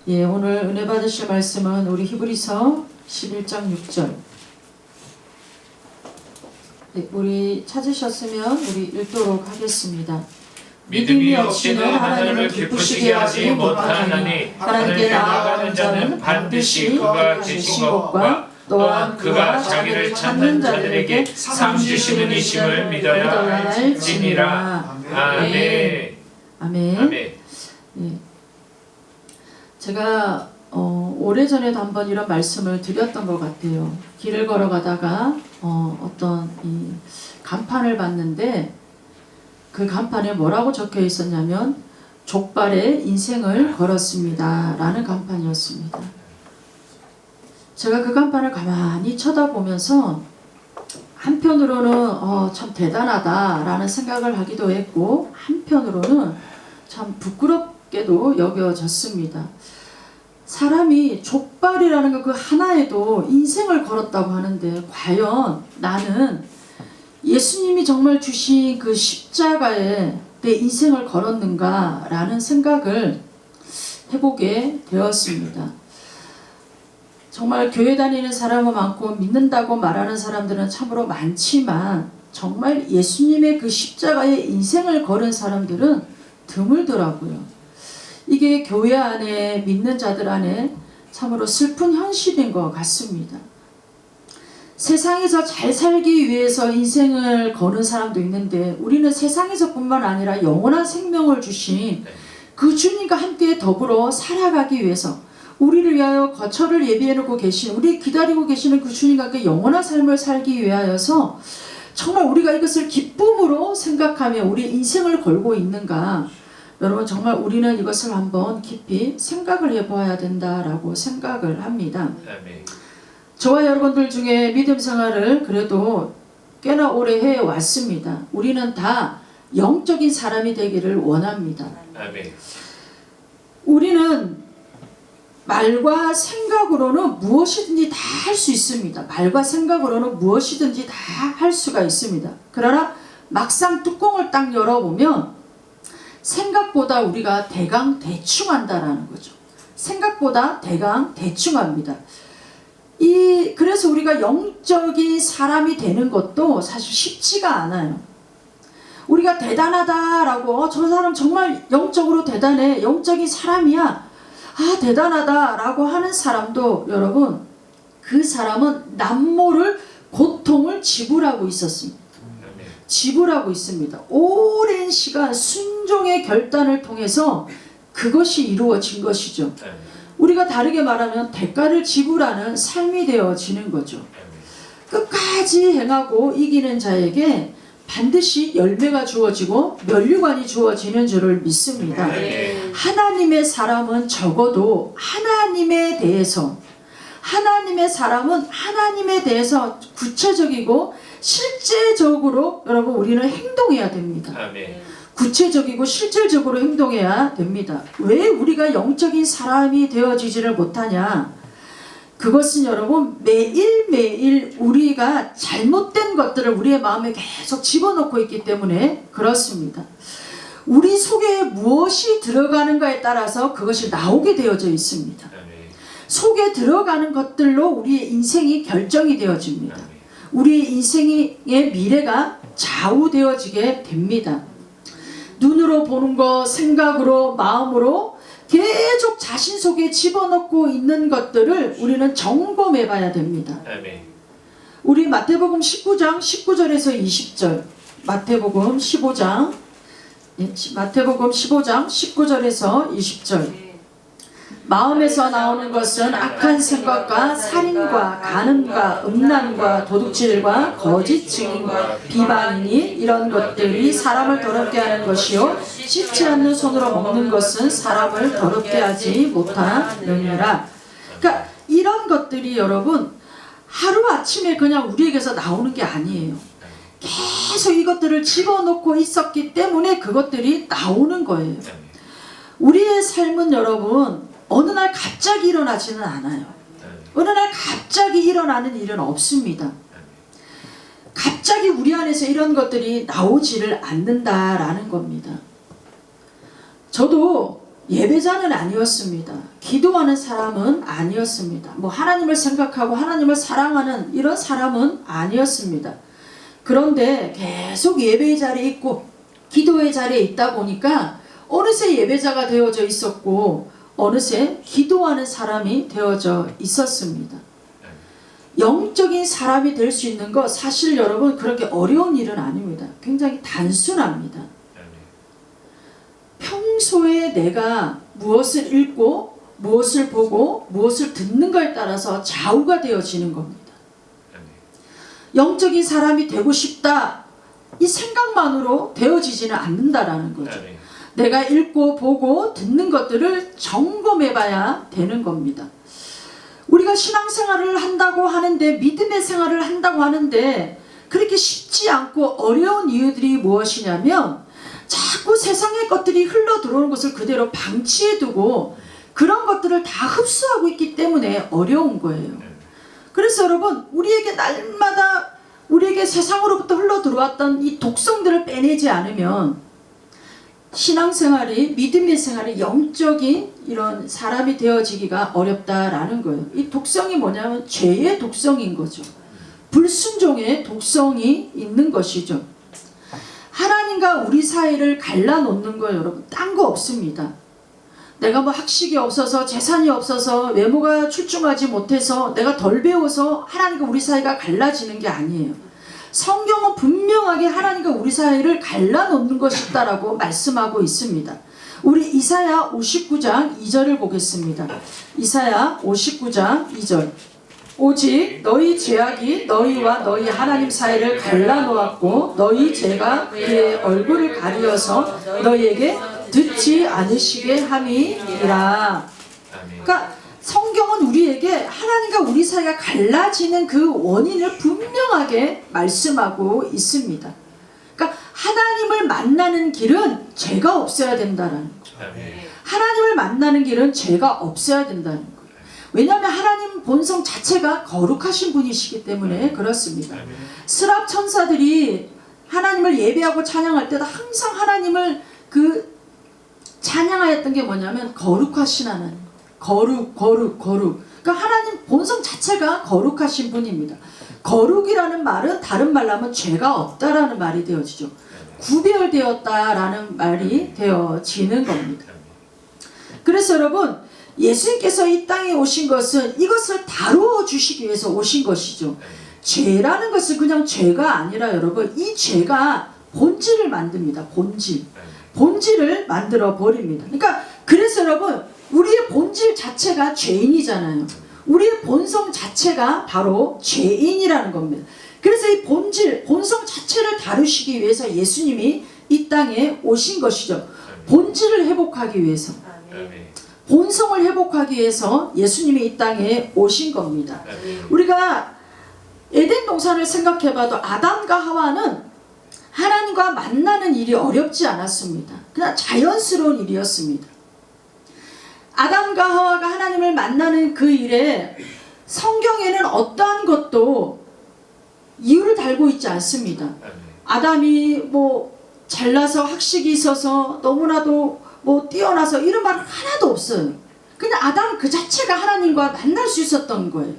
예, 오늘 은혜 받으실 말씀은 우리 히브리서 11장 6절. 예, 우리 찾으셨으면 우리 읽도록 하겠습니다. 믿음이 없이는 하나님을 기쁘시게 하지 못하나니 하나님께 나아가는 자는 반드시 그가 계신 것과 또한 그가 자기를 찾는 자들에게 상 주시는 이심을 믿어야 할지니라. 아멘. 아멘. 아멘. 예. 제가 오래전에도 한번 이런 말씀을 드렸던 것 같아요. 길을 걸어가다가 어떤 이 간판을 봤는데 그 간판에 뭐라고 적혀 있었냐면 족발에 인생을 걸었습니다 라는 간판이었습니다. 제가 그 간판을 가만히 쳐다보면서 한편으로는 참 대단하다 라는 생각을 하기도 했고 한편으로는 참 부끄럽게도 여겨졌습니다. 사람이 족발이라는 것 그 하나에도 인생을 걸었다고 하는데 과연 나는 예수님이 정말 주신 그 십자가에 내 인생을 걸었는가 라는 생각을 해보게 되었습니다. 정말 교회 다니는 사람은 많고 믿는다고 말하는 사람들은 참으로 많지만 정말 예수님의 그 십자가에 인생을 걸은 사람들은 드물더라고요. 이게 교회 안에 믿는 자들 안에 참으로 슬픈 현실인 것 같습니다. 세상에서 잘 살기 위해서 인생을 거는 사람도 있는데 우리는 세상에서뿐만 아니라 영원한 생명을 주신 그 주님과 함께 더불어 살아가기 위해서 우리를 위하여 거처를 예비해 놓고 계신 우리 기다리고 계시는 그 주님과 함께 영원한 삶을 살기 위하여서 정말 우리가 이것을 기쁨으로 생각하며 우리 인생을 걸고 있는가. 여러분 정말 우리는 이것을 한번 깊이 생각을 해봐야 된다라고 생각을 합니다. 저와 여러분들 중에 믿음 생활을 그래도 꽤나 오래 해왔습니다. 우리는 다 영적인 사람이 되기를 원합니다. 우리는 말과 생각으로는 무엇이든지 다 할 수 있습니다. 말과 생각으로는 무엇이든지 다 할 수가 있습니다. 그러나 막상 뚜껑을 딱 열어보면 생각보다 우리가 대강 대충 한다라는 거죠. 생각보다 대강 대충 합니다. 그래서 우리가 영적인 사람이 되는 것도 사실 쉽지가 않아요. 우리가 대단하다라고 저 사람 정말 영적으로 대단해, 영적인 사람이야, 대단하다라고 하는 사람도 여러분 그 사람은 남모를 고통을 지불하고 있었습니다. 지불하고 있습니다. 오랜 시간 순종의 결단을 통해서 그것이 이루어진 것이죠. 우리가 다르게 말하면 대가를 지불하는 삶이 되어지는 거죠. 끝까지 행하고 이기는 자에게 반드시 열매가 주어지고 면류관이 주어지는 줄을 믿습니다. 하나님의 사람은 적어도 하나님의 사람은 하나님에 대해서 구체적이고 실제적으로 여러분 우리는 행동해야 됩니다. 구체적이고 실질적으로 행동해야 됩니다. 왜 우리가 영적인 사람이 되어지지를 못하냐? 그것은 여러분 매일매일 우리가 잘못된 것들을 우리의 마음에 계속 집어넣고 있기 때문에 그렇습니다. 우리 속에 무엇이 들어가는가에 따라서 그것이 나오게 되어져 있습니다. 속에 들어가는 것들로 우리의 인생이 결정이 되어집니다. 우리의 인생의 미래가 좌우되어지게 됩니다. 눈으로 보는 것, 생각으로, 마음으로 계속 자신 속에 집어넣고 있는 것들을 우리는 점검해 봐야 됩니다. 우리 마태복음 19장 19절에서 20절, 마태복음 15장 19절에서 20절. 마음에서 나오는 것은 악한 생각과 살인과 간음과 음란과 도둑질과 거짓 증인과 비방이니 이런 것들이 사람을 더럽게 하는 것이요 씻지 않는 손으로 먹는 것은 사람을 더럽게 하지 못하느니라. 그러니까 이런 것들이 여러분 하루아침에 그냥 우리에게서 나오는 게 아니에요. 계속 이것들을 집어넣고 있었기 때문에 그것들이 나오는 거예요. 우리의 삶은 여러분 어느 날 갑자기 일어나지는 않아요. 어느 날 갑자기 일어나는 일은 없습니다. 갑자기 우리 안에서 이런 것들이 나오지를 않는다라는 겁니다. 저도 예배자는 아니었습니다. 기도하는 사람은 아니었습니다. 뭐 하나님을 생각하고 하나님을 사랑하는 이런 사람은 아니었습니다. 그런데 계속 예배의 자리에 있고 기도의 자리에 있다 보니까 어느새 예배자가 되어져 있었고 어느새 기도하는 사람이 되어져 있었습니다. 영적인 사람이 될 수 있는 거 사실 여러분 그렇게 어려운 일은 아닙니다. 굉장히 단순합니다. 평소에 내가 무엇을 읽고 무엇을 보고 무엇을 듣는 것에 따라서 좌우가 되어지는 겁니다. 영적인 사람이 되고 싶다 이 생각만으로 되어지지는 않는다라는 거죠. 내가 읽고 보고 듣는 것들을 점검해 봐야 되는 겁니다. 우리가 신앙생활을 한다고 하는데 믿음의 생활을 한다고 하는데 그렇게 쉽지 않고 어려운 이유들이 무엇이냐면 자꾸 세상의 것들이 흘러 들어오는 것을 그대로 방치해 두고 그런 것들을 다 흡수하고 있기 때문에 어려운 거예요. 그래서 여러분 우리에게 날마다 우리에게 세상으로부터 흘러 들어왔던 이 독성들을 빼내지 않으면 신앙생활이 믿음의 생활이 영적인 이런 사람이 되어지기가 어렵다라는 거예요. 이 독성이 뭐냐면 죄의 독성인 거죠. 불순종의 독성이 있는 것이죠. 하나님과 우리 사이를 갈라놓는 거 여러분 딴 거 없습니다. 내가 뭐 학식이 없어서 재산이 없어서 외모가 출중하지 못해서 내가 덜 배워서 하나님과 우리 사이가 갈라지는 게 아니에요. 성경은 분명하게 하나님과 우리 사이를 갈라놓는 것이다라고 말씀하고 있습니다. 우리 이사야 59장 2절을 보겠습니다. 이사야 59장 2절. 오직 너희 죄악이 너희와 너희 하나님 사이를 갈라놓았고 너희 죄가 그의 얼굴을 가리어서 너희에게 듣지 않으시게 함이니라. 그러니까 성경은 우리에게 하나님과 우리 사이가 갈라지는 그 원인을 분명하게 말씀하고 있습니다. 그러니까 하나님을 만나는 길은 죄가 없어야 된다는 거예요. 하나님을 만나는 길은 죄가 없어야 된다는 거예요. 왜냐하면 하나님 본성 자체가 거룩하신 분이시기 때문에 그렇습니다. 스랍 천사들이 하나님을 예배하고 찬양할 때도 항상 하나님을 찬양하였던 게 뭐냐면 거룩하신 하나님. 거룩. 그러니까 하나님 본성 자체가 거룩하신 분입니다. 거룩이라는 말은 다른 말로 하면 죄가 없다라는 말이 되어지죠. 구별되었다라는 말이 되어지는 겁니다. 그래서 여러분 예수님께서 이 땅에 오신 것은 이것을 다루어 주시기 위해서 오신 것이죠. 죄라는 것은 그냥 죄가 아니라 여러분 이 죄가 본질을 만듭니다. 본질을 만들어 버립니다. 그러니까 그래서 여러분 우리의 본질 자체가 죄인이잖아요. 우리의 본성 자체가 바로 죄인이라는 겁니다. 그래서 이 본성 자체를 다루시기 위해서 예수님이 이 땅에 오신 것이죠. 본질을 회복하기 위해서. 본성을 회복하기 위해서 예수님이 이 땅에 오신 겁니다. 우리가 에덴 동산을 생각해봐도 아담과 하와는 하나님과 만나는 일이 어렵지 않았습니다. 그냥 자연스러운 일이었습니다. 아담과 하와가 하나님을 만나는 그 일에 성경에는 어떠한 것도 이유를 달고 있지 않습니다. 아담이 뭐 잘나서 학식이 있어서 너무나도 뭐 뛰어나서 이런 말 하나도 없어요. 그냥 아담 그 자체가 하나님과 만날 수 있었던 거예요.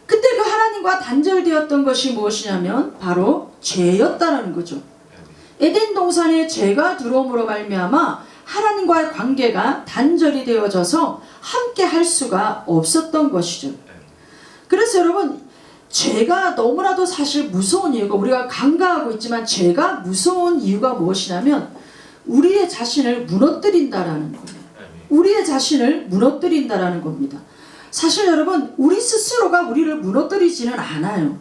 그때 그 하나님과 단절되었던 것이 무엇이냐면 바로 죄였다는 거죠. 에덴 동산에 죄가 들어옴으로 말미암아 하나님과의 관계가 단절이 되어져서 함께 할 수가 없었던 것이죠. 그래서 여러분 죄가 너무나도 사실 무서운 이유가 우리가 간과하고 있지만 죄가 무서운 이유가 무엇이냐면 우리의 자신을 무너뜨린다라는 거예요. 우리의 자신을 무너뜨린다라는 겁니다. 사실 여러분 우리 스스로가 우리를 무너뜨리지는 않아요.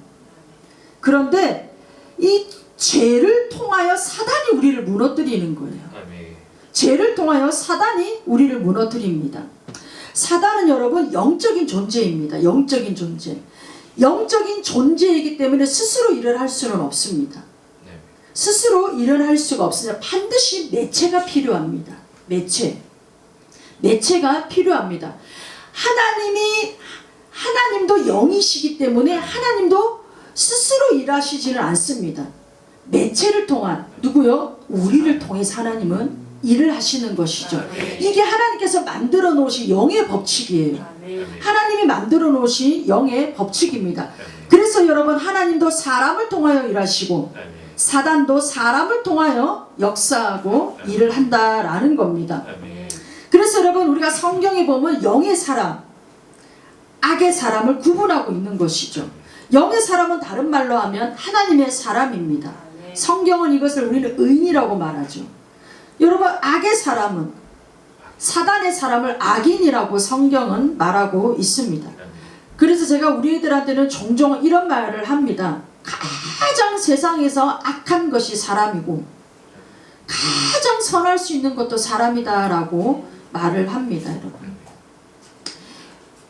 그런데 이 죄를 통하여 사단이 우리를 무너뜨리는 거예요. 죄를 통하여 사단이 우리를 무너뜨립니다. 사단은 여러분 영적인 존재입니다. 영적인 존재이기 때문에 스스로 일을 할 수는 없습니다. 스스로 일을 할 수가 없으니 반드시 매체가 필요합니다. 매체가 필요합니다. 하나님도 영이시기 때문에 하나님도 스스로 일하시지는 않습니다. 매체를 통한 누구요? 우리를 통해서 하나님은 일을 하시는 것이죠. 이게 하나님께서 만들어 놓으신 영의 법칙이에요. 하나님이 만들어 놓으신 영의 법칙입니다. 그래서 여러분, 하나님도 사람을 통하여 일하시고 사단도 사람을 통하여 역사하고 일을 한다라는 겁니다. 그래서 여러분, 우리가 성경에 보면 영의 사람, 악의 사람을 구분하고 있는 것이죠. 영의 사람은 다른 말로 하면 하나님의 사람입니다. 성경은 이것을 우리는 의인이라고 말하죠. 여러분, 악의 사람은, 사단의 사람을 악인이라고 성경은 말하고 있습니다. 그래서 제가 우리 애들한테는 종종 이런 말을 합니다. 가장 세상에서 악한 것이 사람이고 가장 선할 수 있는 것도 사람이다라고 말을 합니다. 여러분,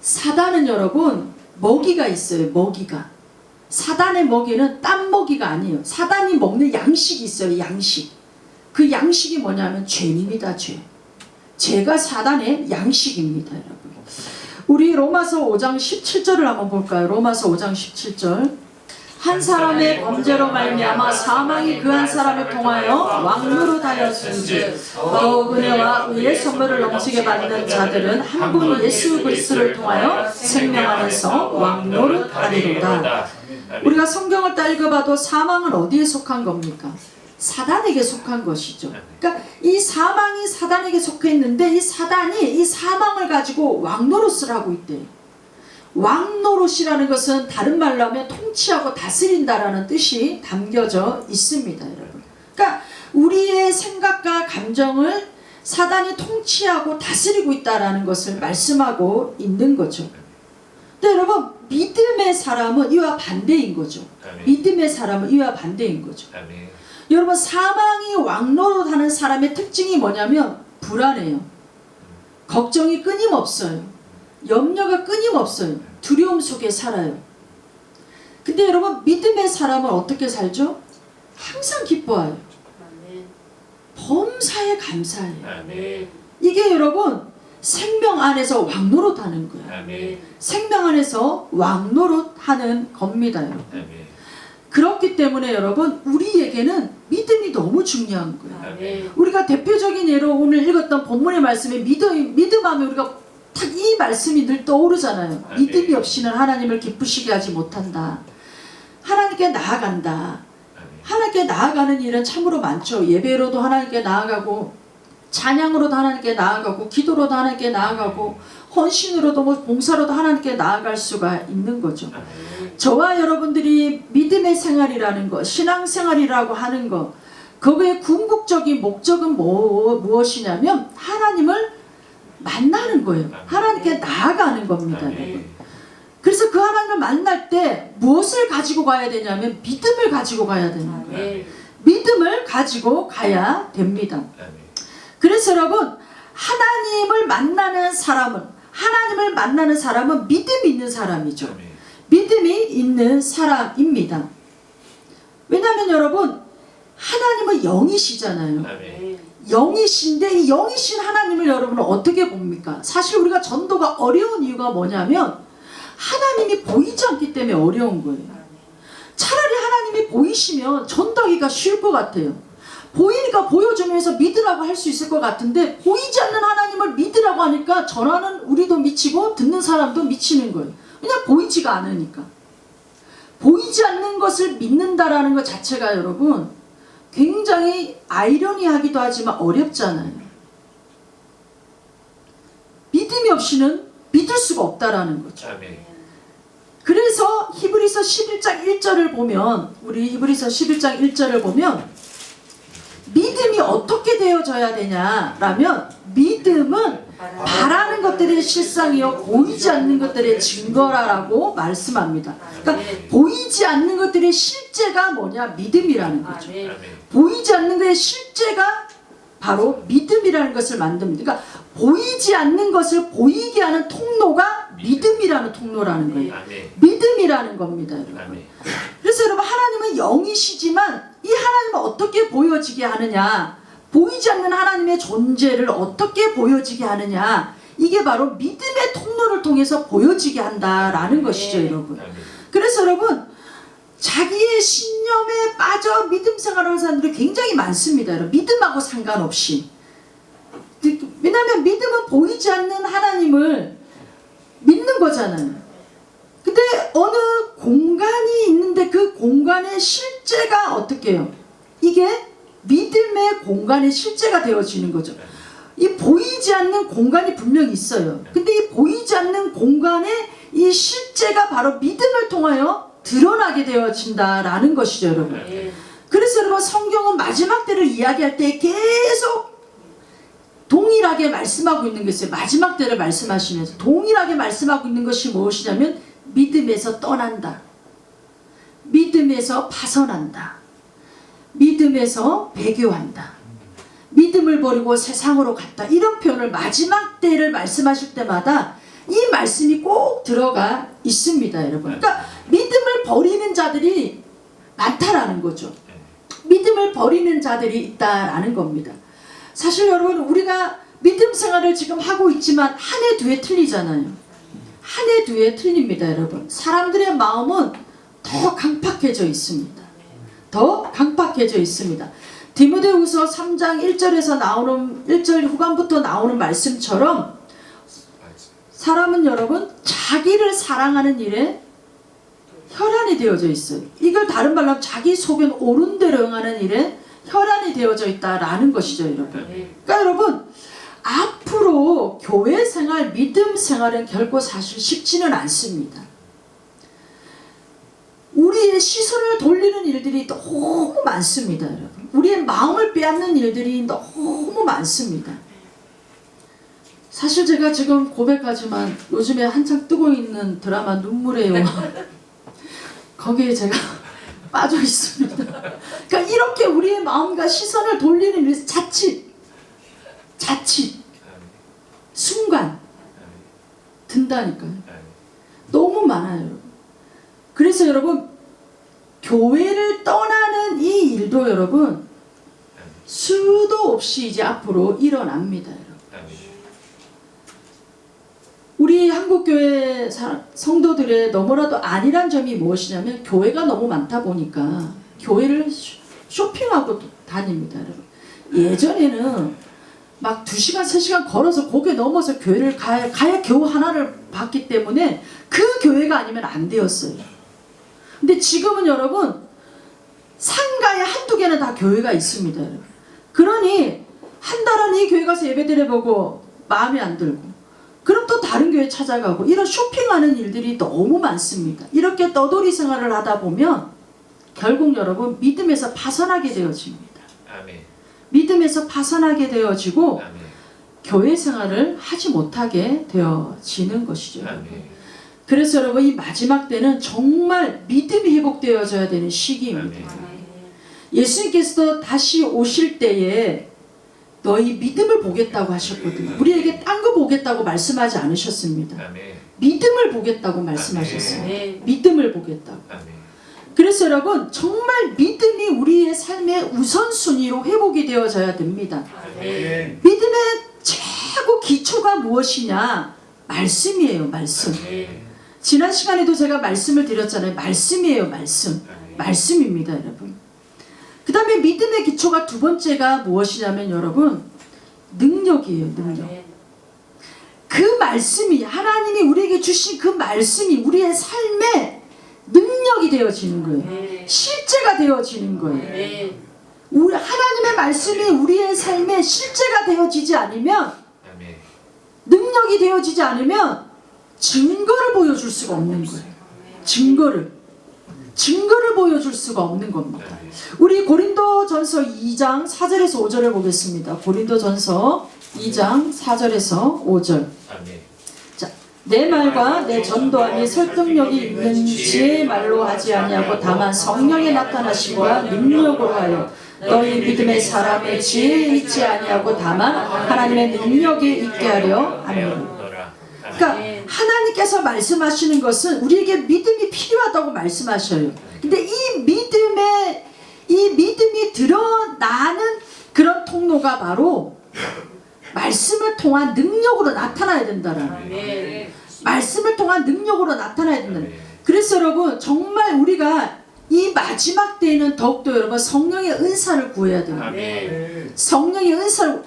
사단은 여러분 먹이가 있어요. 먹이가. 사단의 먹이는 딴 먹이가 아니에요. 사단이 먹는 양식이 있어요. 양식. 그 양식이 뭐냐면 죄입니다. 죄. 죄가 사단의 양식입니다. 여러분, 우리 로마서 5장 17절을 한번 볼까요? 로마서 5장 17절. 한 사람의 범죄로 말미암아 사망이 그 한 사람을 통하여 왕노릇하였은즉 더욱 은혜와 의의 선물을 넘치게 받는 자들은 한 분 예수 그리스도를 통하여 생명 안에서 왕노릇하리로다. 우리가 성경을 다 읽어봐도 사망은 어디에 속한 겁니까? 사단에게 속한 것이죠. 그러니까 이 사망이 사단에게 속해 있는데 이 사단이 이 사망을 가지고 왕노릇을 하고 있대요. 왕노릇이라는 것은 다른 말로 하면 통치하고 다스린다라는 뜻이 담겨져 있습니다. 여러분, 그러니까 우리의 생각과 감정을 사단이 통치하고 다스리고 있다라는 것을 말씀하고 있는 거죠. 근데 여러분, 믿음의 사람은 이와 반대인 거죠. 믿음의 사람은 이와 반대인 거죠. 여러분, 사망이 왕노릇하는 사람의 특징이 뭐냐면 불안해요. 걱정이 끊임없어요. 염려가 끊임없어요. 두려움 속에 살아요. 근데 여러분, 믿음의 사람은 어떻게 살죠? 항상 기뻐해요. 범사에 감사해요. 이게 여러분 생명 안에서 왕노릇하는 거예요. 생명 안에서 왕노릇하는 겁니다. 여러분. 그렇기 때문에 여러분, 우리에게는 믿음이 너무 중요한 거예요. 우리가 대표적인 예로 오늘 읽었던 본문의 말씀에 믿음하면 우리가 딱 이 말씀이 늘 떠오르잖아요. 믿음이 없이는 하나님을 기쁘시게 하지 못한다. 하나님께 나아간다. 하나님께 나아가는 일은 참으로 많죠. 예배로도 하나님께 나아가고, 찬양으로도 하나님께 나아가고, 기도로도 하나님께 나아가고, 헌신으로도 봉사로도 하나님께 나아갈 수가 있는 거죠. 저와 여러분들이 믿음의 생활이라는 것, 신앙생활이라고 하는 것, 그거의 궁극적인 목적은 무엇이냐면 하나님을 만나는 거예요. 하나님께 나아가는 겁니다. 그래서 그 하나님을 만날 때 무엇을 가지고 가야 되냐면 믿음을 가지고 가야 되는 거예요. 믿음을 가지고 가야 됩니다. 그래서 여러분, 하나님을 만나는 사람은 믿음이 있는 사람이죠. 믿음이 있는 사람입니다. 왜냐하면 여러분, 하나님은 영이시잖아요. 영이신데 이 영이신 하나님을 여러분은 어떻게 봅니까? 사실 우리가 전도가 어려운 이유가 뭐냐면 하나님이 보이지 않기 때문에 어려운 거예요. 차라리 하나님이 보이시면 전도하기가 쉬울 것 같아요. 보이니까 보여주면서 믿으라고 할 수 있을 것 같은데, 보이지 않는 하나님을 믿으라고 하니까 전하는 우리도 미치고 듣는 사람도 미치는 거예요. 그냥 보이지가 않으니까. 보이지 않는 것을 믿는다라는 것 자체가 여러분 굉장히 아이러니하기도 하지만 어렵잖아요. 믿음이 없이는 믿을 수가 없다라는 거죠. 그래서 히브리서 11장 1절을 보면, 우리 히브리서 11장 1절을 보면 믿음이 어떻게 되어져야 되냐라면, 믿음은 바라는 것들의 실상이요 보이지 않는 것들의 증거라고 말씀합니다. 그러니까 보이지 않는 것들의 실제가 뭐냐? 믿음이라는 거죠. 보이지 않는 것의 실제가 바로 믿음이라는 것을 만듭니다. 그러니까 보이지 않는 것을 보이게 하는 통로가 믿음이라는 통로라는 거예요. 믿음이라는 겁니다, 여러분. 그래서 여러분, 하나님은 영이시지만 이 하나님은 어떻게 보여지게 하느냐? 보이지 않는 하나님의 존재를 어떻게 보여지게 하느냐? 이게 바로 믿음의 통로를 통해서 보여지게 한다라는 것이죠, 여러분. 그래서 여러분, 자기의 신념에 빠져 믿음 생활하는 사람들이 굉장히 많습니다. 여러분. 믿음하고 상관없이 왜냐하면 믿음은 보이지 않는 하나님을 믿는 거잖아요. 근데 어느 공간이 있는데 그 공간의 실제가 어떻게 해요? 이게 믿음의 공간의 실제가 되어지는 거죠. 이 보이지 않는 공간이 분명히 있어요. 근데 이 보이지 않는 공간의 이 실제가 바로 믿음을 통하여 드러나게 되어진다라는 것이죠, 여러분. 그래서 여러분 성경은 마지막 때를 이야기할 때 계속 동일하게 말씀하고 있는 게 있어요. 마지막 때를 말씀하시면서 동일하게 말씀하고 있는 것이 무엇이냐면 믿음에서 떠난다. 믿음에서 파선한다. 믿음에서 배교한다. 믿음을 버리고 세상으로 갔다. 이런 표현을 마지막 때를 말씀하실 때마다 이 말씀이 꼭 들어가 있습니다, 여러분. 그러니까 믿음을 버리는 자들이 많다라는 거죠. 믿음을 버리는 자들이 있다라는 겁니다. 사실 여러분 우리가 믿음 생활을 지금 하고 있지만 한 해 두 해 틀리잖아요. 한 해 두 해 틀립니다, 여러분. 사람들의 마음은 더 강팍해져 있습니다. 더 강팍해져 있습니다. 디모데후서 3장 1절에서 나오는 1절 후반부터 나오는 말씀처럼 사람은 여러분 자기를 사랑하는 일에 혈안이 되어져 있어요. 이걸 다른 말로 하면 자기 속엔 옳은 대로 행하는 일에 혈안이 되어져 있다라는 것이죠, 여러분. 그러니까 여러분 앞으로 교회 생활, 믿음 생활은 결코 사실 쉽지는 않습니다. 우리의 시선을 돌리는 일들이 너무 많습니다, 여러분. 우리의 마음을 빼앗는 일들이 너무 많습니다. 사실 제가 지금 고백하지만 요즘에 한창 뜨고 있는 드라마 눈물의 여왕 거기에 제가 빠져 있습니다. 그러니까 이렇게 우리의 마음과 시선을 돌리는 일, 자칫 순간 든다니까요. 너무 많아요, 여러분. 그래서 여러분 교회를 떠나는 이 일도 여러분 수도 없이 이제 앞으로 일어납니다, 여러분. 우리 한국교회 성도들의 너무나도 안일한 점이 무엇이냐면 교회가 너무 많다 보니까 교회를 쇼핑하고 다닙니다, 여러분. 예전에는 막 2시간, 3시간 걸어서 고개 넘어서 교회를 가야 겨우 하나를 봤기 때문에 그 교회가 아니면 안 되었어요. 근데 지금은 여러분 상가에 한두 개는 다 교회가 있습니다, 여러분. 그러니 한 달은 이 교회 가서 예배 드려보고 마음에 안 들고 그럼 또 다른 교회 찾아가고 이런 쇼핑하는 일들이 너무 많습니다. 이렇게 떠돌이 생활을 하다 보면 결국 여러분 믿음에서 파선하게 되어집니다. 아멘. 믿음에서 파선하게 되어지고 아멘. 교회 생활을 하지 못하게 되어지는 것이죠. 아멘. 그래서 여러분 이 마지막 때는 정말 믿음이 회복되어져야 되는 시기입니다. 예수님께서도 다시 오실 때에 너희 믿음을 보겠다고 하셨거든요. 우리에게 딴 거 보겠다고 말씀하지 않으셨습니다. 아멘. 믿음을 보겠다고 말씀하셨습니다. 아멘. 믿음을 보겠다고. 아멘. 그래서 여러분 정말 믿음이 우리의 삶의 우선순위로 회복이 되어져야 됩니다. 아멘. 믿음의 최고 기초가 무엇이냐? 말씀이에요, 말씀. 아멘. 지난 시간에도 제가 말씀을 드렸잖아요. 말씀이에요, 말씀. 아멘. 말씀입니다, 여러분. 그 다음에 믿음의 기초가 두 번째가 무엇이냐면 여러분 능력이에요, 능력. 그 말씀이 하나님이 우리에게 주신 그 말씀이 우리의 삶에 능력이 되어지는 거예요. 실제가 되어지는 거예요. 우리 하나님의 말씀이 우리의 삶에 실제가 되어지지 않으면 아멘. 능력이 되어지지 않으면 증거를 보여줄 수가 없는 거예요. 증거를 보여줄 수가 없는 겁니다. 우리 고린도전서 2장 4절에서 5절을 보겠습니다. 고린도전서 2장 4절에서 5절. 아멘. 자, 내 말과 내 전도함이 설득력이 있는 지혜의 말로 하지 아니하고 다만 성령의 나타나심과 능력으로 하여 너희 믿음의 사람의 지혜에 있지 아니하고 다만 하나님의 능력에 있게 하려 함이라. 그러니까 하나님께서 말씀하시는 것은 우리에게 믿음이 필요하다고 말씀하셔요. 근데 이 믿음이 드러나는 그런 통로가 바로 말씀을 통한 능력으로 나타나야 된다라는 거예요. 말씀을 통한 능력으로 나타나야 된다는 거예요. 그래서 여러분 정말 우리가 이 마지막 때에는 더욱더 여러분 성령의 은사를 구해야 됩니다. 아멘. 성령의 은사를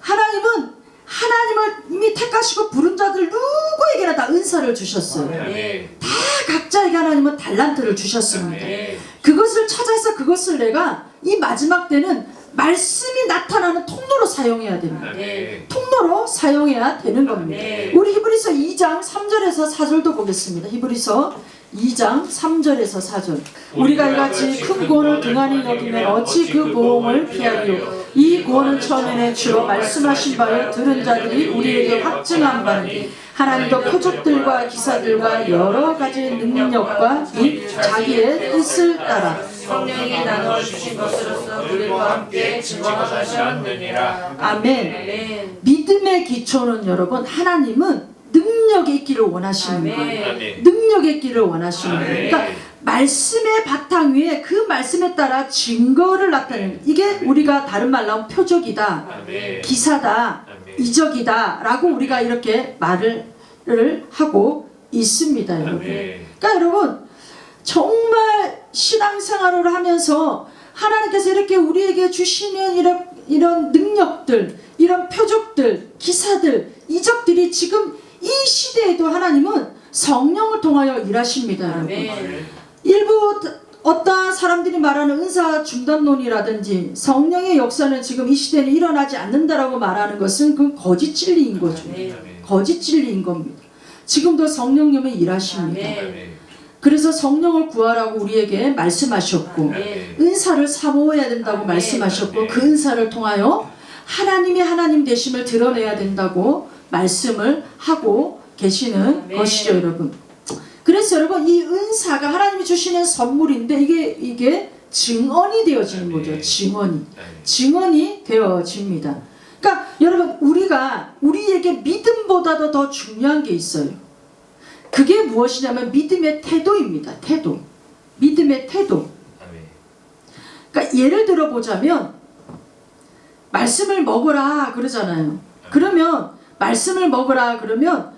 하나님은 하나님이 택하시고 부른 자들 누구에게나 다 은사를 주셨어요. 아멘. 다 각자에게 하나님은 달란트를 주셨습니다. 아멘. 그것을 찾아서 그것을 내가 이 마지막 때는 말씀이 나타나는 통로로 사용해야 됩니다. 아멘. 통로로 사용해야 되는 겁니다. 네. 우리 히브리서 2장 3절에서 4절도 보겠습니다. 히브리서 2장 3절에서 4절. 우리가 이같이 큰 구원을 등한히 여기면 어찌 그 보응을 피하리요. 이 구원은 처음에는 주로 말씀하신 바에 들은 자들이 우리에게 확증한 바니 하나님도 표적들과 기사들과 여러 가지 능력과 이 자기의 뜻을 따라 성령이 나누어 주신 것으로서 우리와 함께 증거하셨느니라. 아멘. 아멘. 믿음의 기초는 여러분 하나님은 능력이 있기를 원하시는 아멘. 거예요. 아멘. 능력이 있기를 원하시는 거예요. 아멘. 그러니까 말씀의 바탕 위에 그 말씀에 따라 증거를 나타내는 이게 우리가 다른 말로 하면 표적이다, 아멘. 기사다, 아멘. 이적이다 라고 우리가 이렇게 말을 하고 있습니다. 여러분. 아멘. 그러니까 여러분 정말 신앙생활을 하면서 하나님께서 이렇게 우리에게 주시는 이런 능력들, 이런 표적들, 기사들, 이적들이 지금 이 시대에도 하나님은 성령을 통하여 일하십니다. 여러분. 아멘. 일부 어떠한 사람들이 말하는 은사 중단론이라든지 성령의 역사는 지금 이 시대는 일어나지 않는다라고 말하는 것은 그 거짓 진리인 거죠. 아멘. 거짓 진리인 겁니다. 지금도 성령님이 일하십니다. 아멘. 아멘. 그래서 성령을 구하라고 우리에게 말씀하셨고 아멘. 은사를 사모해야 된다고 말씀하셨고 그 은사를 통하여 하나님이 하나님 되심을 드러내야 된다고 말씀을 하고 계시는 것이죠, 여러분. 그래서 여러분 이 은사가 하나님이 주시는 선물인데 이게 증언이 되어지는 거죠. 증언이 되어집니다. 그러니까 여러분 우리에게 믿음보다도 더 중요한 게 있어요. 그게 무엇이냐면 믿음의 태도입니다. 태도. 믿음의 태도. 아멘. 그러니까 예를 들어 보자면 말씀을 먹으라 그러잖아요. 그러면 말씀을 먹으라 그러면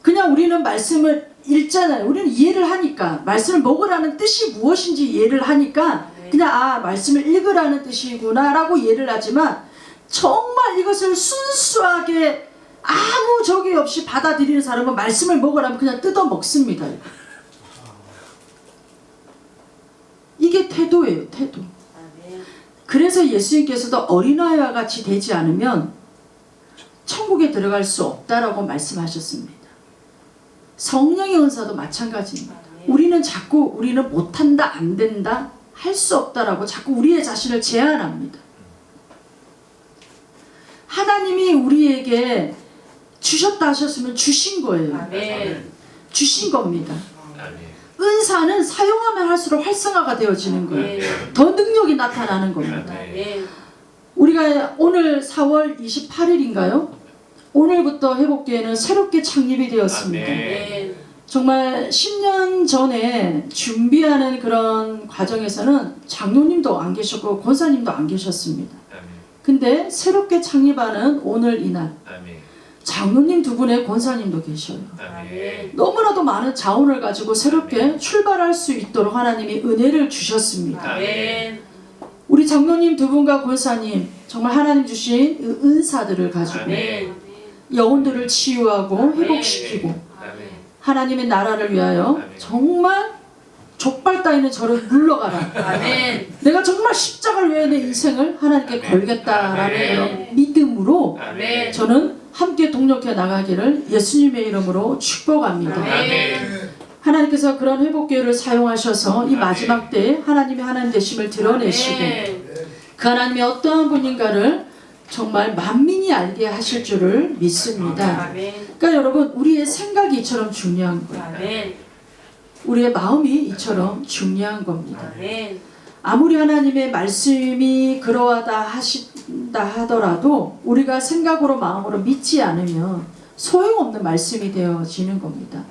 그냥 우리는 말씀을 읽잖아요. 우리는 이해를 하니까 말씀을 먹으라는 뜻이 무엇인지 이해를 하니까 그냥 말씀을 읽으라는 뜻이구나 라고 이해를 하지만 정말 이것을 순수하게 아무 적이 없이 받아들이는 사람은 말씀을 먹으라면 그냥 뜯어 먹습니다. 이게 태도예요. 태도. 그래서 예수님께서도 어린아이와 같이 되지 않으면 천국에 들어갈 수 없다라고 말씀하셨습니다. 성령의 은사도 마찬가지입니다. 우리는 못한다, 안 된다, 할 수 없다라고 자꾸 우리의 자신을 제한합니다. 하나님이 우리에게 주셨다 하셨으면 주신 거예요. 아멘. 주신 겁니다. 아멘. 은사는 사용하면 할수록 활성화가 되어지는 거예요. 아멘. 더 능력이 나타나는 겁니다. 아멘. 우리가 오늘 4월 28일인가요? 오늘부터 회복교회는 새롭게 창립이 되었습니다. 아멘. 정말 10년 전에 준비하는 그런 과정에서는 장로님도 안 계셨고 권사님도 안 계셨습니다. 아멘. 근데 새롭게 창립하는 오늘 이날 아멘. 장로님 두 분의 권사님도 계셔요. 아멘. 너무나도 많은 자원을 가지고 새롭게 출발할 수 있도록 하나님이 은혜를 주셨습니다. 아멘. 우리 장로님 두 분과 권사님 정말 하나님 주신 은사들을 가지고 아멘. 영혼들을 치유하고 회복시키고 아멘. 하나님의 나라를 위하여 정말 족발 따위는 저를 물러가라. 아멘. 내가 정말 십자가를 위해 내 인생을 하나님께 걸겠다라는 그런 믿음으로 아멘. 저는 함께 동력해 나가기를 예수님의 이름으로 축복합니다. 아멘. 하나님께서 그런 회복교회를 사용하셔서 이 마지막 때에 하나님의 하나님 되심을 드러내시고 아멘. 그 하나님이 어떠한 분인가를 정말 만민이 알게 하실 줄을 믿습니다. 아멘. 그러니까 여러분 우리의 생각이 이처럼 중요한 거예요. 아멘. 우리의 마음이 이처럼 중요한 겁니다. 아멘. 아무리 하나님의 말씀이 그러하다 하신다 하더라도 우리가 생각으로 마음으로 믿지 않으면 소용없는 말씀이 되어지는 겁니다.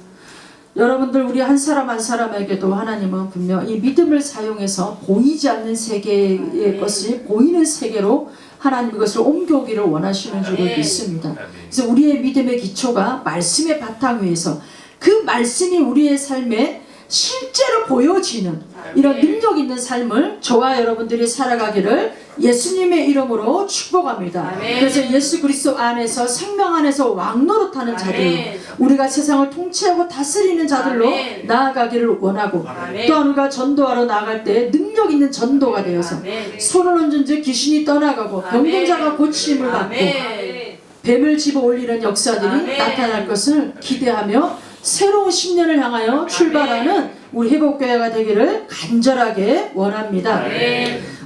여러분들 우리 한 사람 한 사람에게도 하나님은 분명 이 믿음을 사용해서 보이지 않는 세계의 것이 보이는 세계로 하나님 그것을 옮겨오기를 원하시는 줄을 믿습니다. 그래서 우리의 믿음의 기초가 말씀의 바탕 위에서 그 말씀이 우리의 삶에 실제로 보여지는 이런 능력 있는 삶을 저와 여러분들이 살아가기를 예수님의 이름으로 축복합니다. 아멘. 그래서 예수 그리스도 안에서 생명 안에서 왕노릇하는 자들, 아멘. 우리가 세상을 통치하고 다스리는 자들로 아멘. 나아가기를 원하고 아멘. 또한 우리가 전도하러 나갈 때 능력 있는 전도가 되어서 아멘. 손을 얹은 즉 귀신이 떠나가고 병든 자가 고침을 받고 아멘. 뱀을 집어 올리는 역사들이 아멘. 나타날 것을 기대하며 새로운 10년을 향하여 출발하는 우리 회복교회가 되기를 간절하게 원합니다. 아멘.